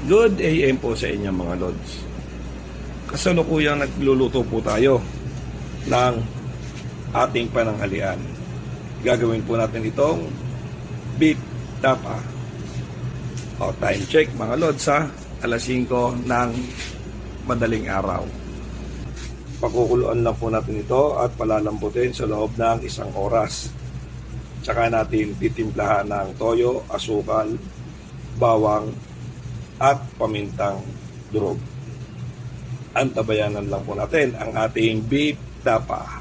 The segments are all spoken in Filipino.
Good AM po sa inyo mga Lods. Kasalukuyang nagluluto po tayo ng ating pananghalian. Gagawin po natin itong beef tapa. O, time check mga Lods ha. Alas 5 ng madaling araw. Pakukuluan lang po natin ito at palalambutin sa loob ng 1 oras. Tsaka natin titimplahan ng toyo, asukal, bawang, at pamintang durog. Antabayanan lang po natin ang ating beef tapa.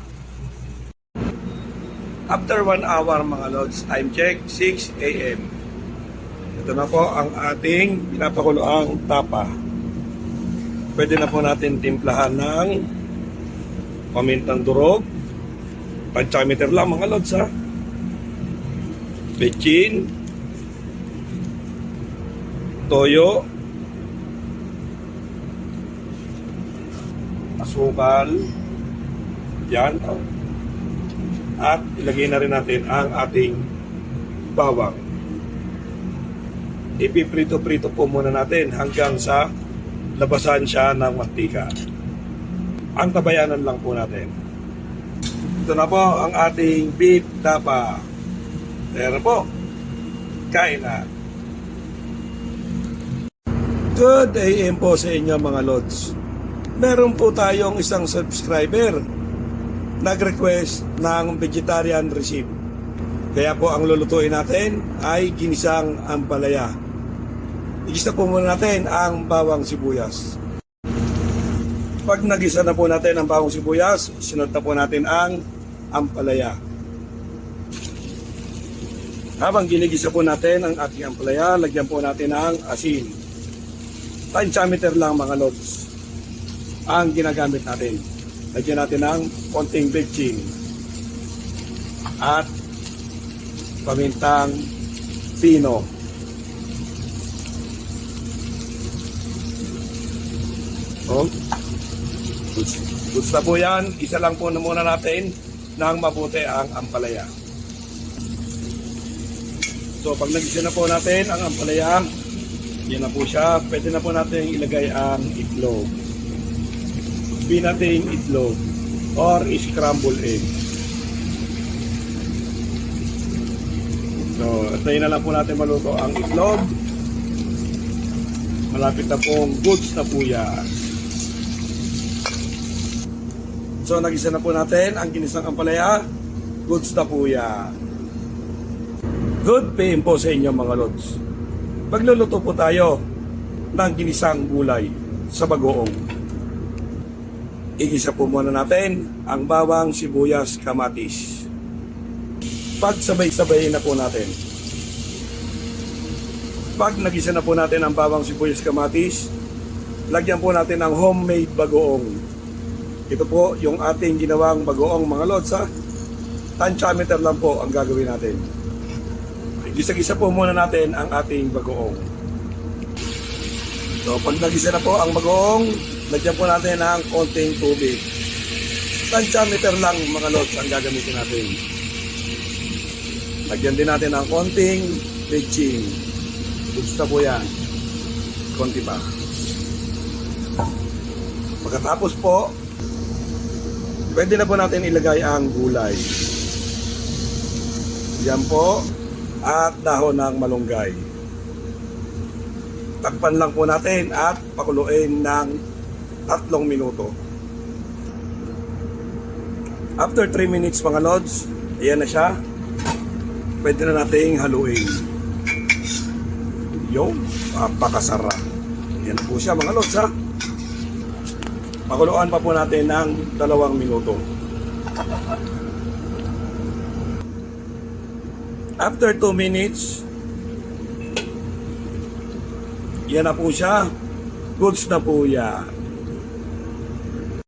After 1 hour mga Lods, time check, 6 AM. Ito na po ang ating pinapakuluang tapa. Pwede na po natin timplahan ng pamintang durog. Pantsameter lang mga Lods ha. Bechin, toyo, asukal, yan, at ilagay na rin natin ang ating bawang. Ipiprito-prito po muna natin hanggang sa labasan siya ng mantika. Ang tabayanan lang po natin. Ito na po ang ating beef tapa. Ayan po, kain na. Good AM po sa inyo mga Lods. Meron po tayong isang subscriber nag-request ng vegetarian recipe. Kaya po ang lulutuin natin ay ginisang ampalaya. Igisa po muna natin ang bawang sibuyas. Pag nagisa na po natin ang bawang sibuyas, sunod na po natin ang ampalaya. Habang ginigisa po natin ang ating ampalaya, lagyan po natin ng asin. Pantsameter lang mga Lods ang ginagamit natin. Lagyan natin ng konting bechin at pamintang pino. Goods na po yan. Isa lang po na muna natin nang mabuti ang ampalaya. So pag nagisa na po natin ang ampalaya, yan na po siya. Pwede na po natin ilagay ang itlog. Pinating itlog or scrambled egg. So, tayo na lang po natin maluto ang itlog. Malapit na pong goods na po yan. So, nagisa na po natin ang ginisang ampalaya. Goods na po yan. Good PM po sa inyo mga Lods. Magluluto po tayo ng ginisang gulay sa bagoong. Igisa po muna natin ang bawang, sibuyas, kamatis. Pagsabay-sabayin na po natin. Pag nagisa na po natin ang bawang, sibuyas, kamatis, lagyan po natin ng homemade bagoong. Ito po yung ating ginawang bagoong mga Lods ha. Tantiameter lang po ang gagawin natin. Gisa-gisa po muna natin ang ating bagoong. So pag nagisa na po ang bagoong, lagyan po natin ng konting tubig. Tantiameter lang mga Lods ang gagamitin natin. Lagyan din natin ng konting bechin. Gusto po yan. Konti pa. Pagkatapos po, pwede na po natin ilagay ang gulay. Yan po. At dahon ng malunggay. Takpan lang po natin at pakuluin ng 3 minuto. After 3 minutes mga Lods, ayan na siya. Pwede na nating haluin. Yung napakasarap. Ayan po siya mga Lods ha. Pakuluan pa po natin ng 2 minuto. After 2 minutes, yan na po siya. Goods na po yan.